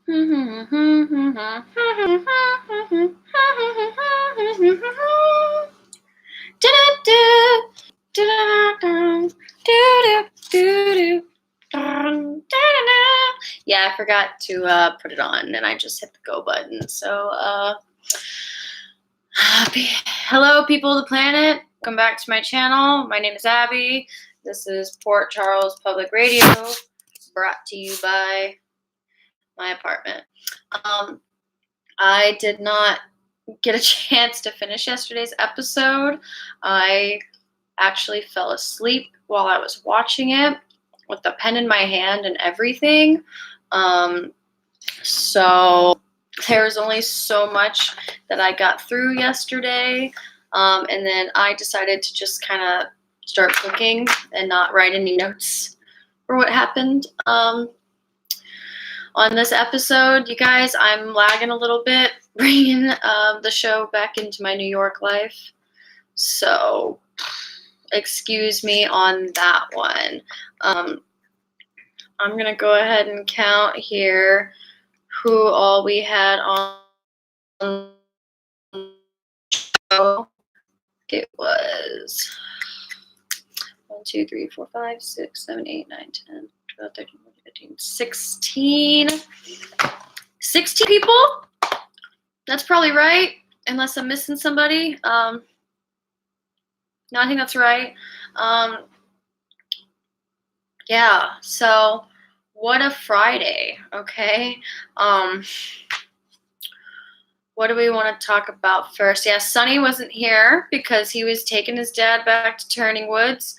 Yeah, I forgot to put it on, and I just hit the go button. So, hello, people of the planet. Welcome back to my channel. My name is Abby. This is Port Charles Public Radio, brought to you by my apartment. I did not get a chance to finish yesterday's episode. I actually fell asleep while I was watching it with the pen in my hand and everything. So there was only so much that I got through yesterday. And then I decided to just kind of start cooking and not write any notes for what happened. On this episode, you guys, I'm lagging a little bit, bringing the show back into my New York life. So excuse me on that one. I'm going to go ahead and count here who all we had on the show. It was 1, 2, 3, 4, 5, 6, 7, 8, 9, 10, 12, 13, 14, 15, 16. 16 people? That's probably right, unless I'm missing somebody. No, I think that's right. Yeah, so what a Friday, okay? What do we want to talk about first? Yeah, Sonny wasn't here because he was taking his dad back to Turning Woods.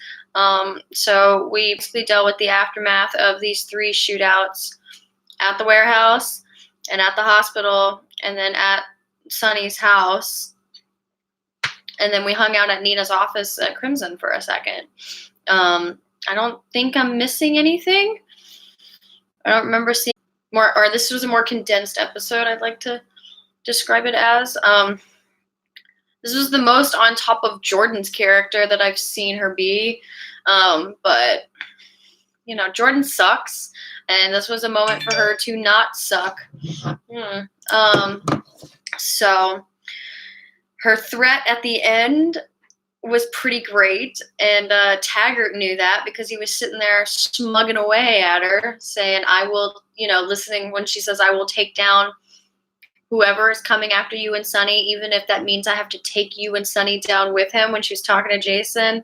So we basically dealt with the aftermath of these 3 shootouts at the warehouse and at the hospital and then at Sonny's house. And then we hung out at Nina's office at Crimson for a second. I don't think I'm missing anything. I don't remember seeing more, or this was a more condensed episode, I'd like to describe it as. This was the most on top of Jordan's character that I've seen her be. But, you know, Jordan sucks, and this was a moment for her to not suck. So her threat at the end was pretty great, and Taggart knew that because he was sitting there smugging away at her, saying, I will, listening when she says, I will take down whoever is coming after you and Sonny, even if that means I have to take you and Sonny down with him, when she was talking to Jason.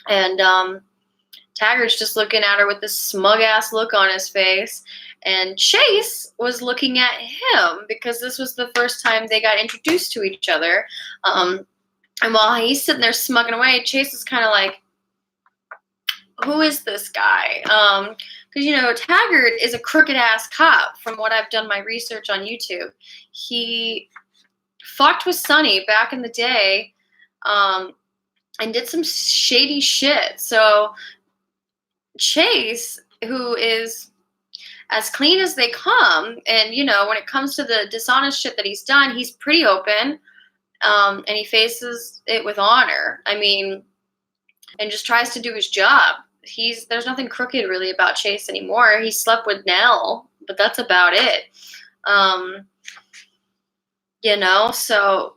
And Taggart's just looking at her with this smug-ass look on his face. And Chase was looking at him because this was the first time they got introduced to each other. And while he's sitting there smugging away, Chase is kind of like, who is this guy? Because, Taggart is a crooked-ass cop from what I've done my research on YouTube. He fucked with Sonny back in the day and did some shady shit. So Chase, who is as clean as they come, and, when it comes to the dishonest shit that he's done, he's pretty open. And he faces it with honor. I mean, and just tries to do his job. There's nothing crooked really about Chase anymore. He slept with Nell, but that's about it. So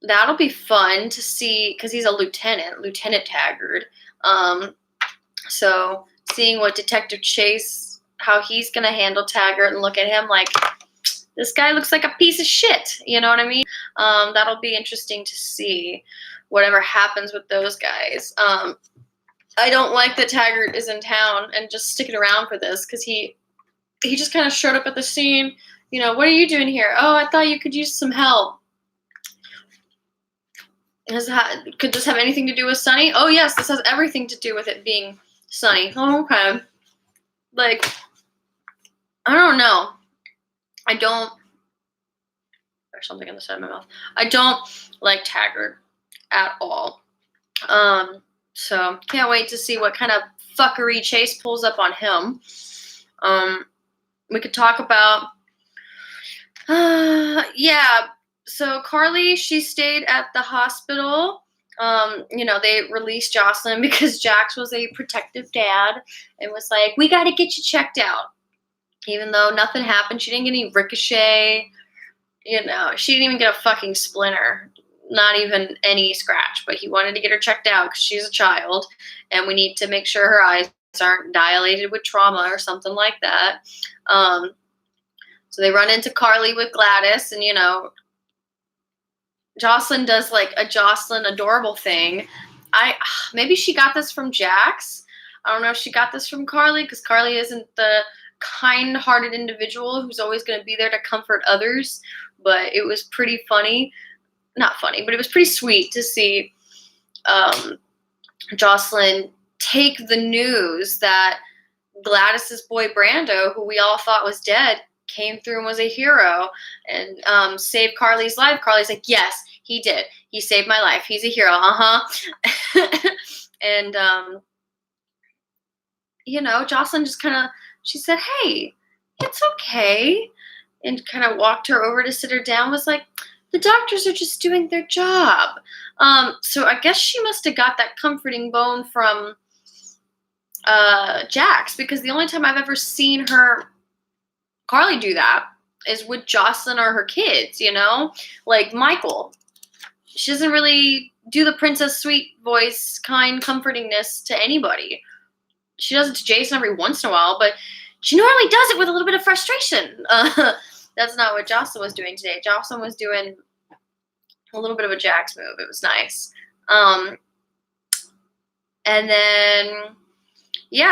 that'll be fun to see because he's a Lieutenant Taggart. So seeing what Detective Chase, how he's going to handle Taggart and look at him like, this guy looks like a piece of shit. You know what I mean? That'll be interesting to see whatever happens with those guys. I don't like that Taggart is in town and just sticking around for this because he just kind of showed up at the scene. What are you doing here? Oh, I thought you could use some help. Could this have anything to do with Sonny? Oh, yes, this has everything to do with it being Sonny. Oh, okay. Like, I don't know. There's something on the side of my mouth. I don't like Taggart at all. So can't wait to see what kind of fuckery Chase pulls up on him. We could talk about, so Carly, she stayed at the hospital. They released Jocelyn because Jax was a protective dad and was like, we got to get you checked out. even though nothing happened. She didn't get any ricochet. She didn't even get a fucking splinter, not even any scratch. But he wanted to get her checked out because she's a child, and we need to make sure her eyes aren't dilated with trauma or something like that. So they run into Carly with Gladys, and Jocelyn does like a Jocelyn adorable thing. Maybe she got this from Jax. I don't know if she got this from Carly, because Carly isn't the kind-hearted individual who's always going to be there to comfort others. But it was pretty funny. Not funny, but it was pretty sweet to see Jocelyn take the news that Gladys's boy Brando, who we all thought was dead, came through and was a hero and saved Carly's life. Carly's like, yes, he did. He saved my life. He's a hero. And, Jocelyn just she said, hey, it's okay. And kind of walked her over to sit her down, was like, the doctors are just doing their job. So I guess she must have got that comforting bone from Jax, because the only time I've ever seen Carly do that is with Jocelyn or her kids, like Michael. She doesn't really do the Princess Sweet voice, kind comfortingness to anybody. She does it to Jason every once in a while, but she normally does it with a little bit of frustration. That's not what Jocelyn was doing today. Jocelyn was doing a little bit of a Jax move. It was nice. And then,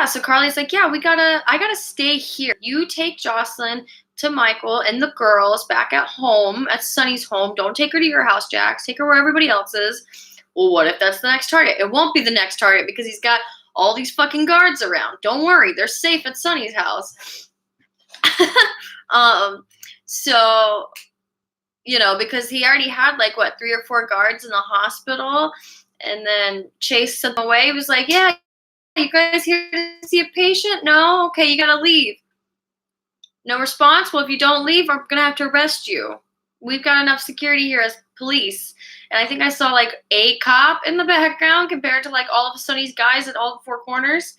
so Carly's like, yeah, I gotta stay here. You take Jocelyn to Michael and the girls back at home, at Sonny's home. Don't take her to your house, Jax. Take her where everybody else is. Well, what if that's the next target? It won't be the next target because he's got all these fucking guards around. Don't worry. They're safe at Sonny's house. So, because he already had 3 or 4 guards in the hospital, and then Chase sent them away. He was like, yeah, you guys here to see a patient? No? Okay, you gotta leave. No response? Well, if you don't leave, I'm gonna have to arrest you. We've got enough security here as police. And I think I saw a cop in the background compared to all of Sonny's guys at all the 4 corners.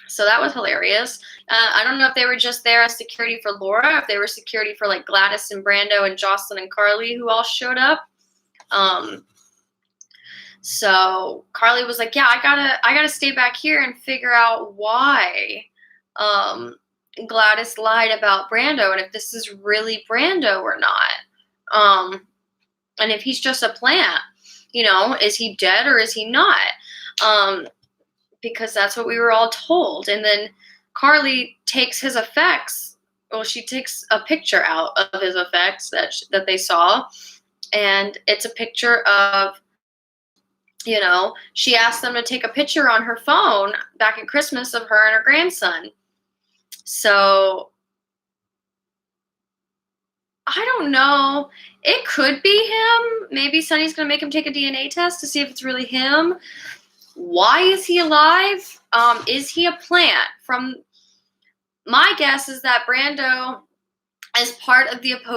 So that was hilarious. I don't know if they were just there as security for Laura, if they were security for Gladys and Brando and Jocelyn and Carly, who all showed up. So Carly was like, yeah, I gotta stay back here and figure out why Gladys lied about Brando, and if this is really Brando or not. And if he's just a plant, is he dead or is he not? Because that's what we were all told. And then Carly takes his effects. Well, she takes a picture out of his effects that they saw. And it's a picture of, she asked them to take a picture on her phone back at Christmas of her and her grandson. So I don't know. It could be him. Maybe Sonny's going to make him take a DNA test to see if it's really him. Why is he alive? Is he a plant? My guess is that Brando is part of the opposing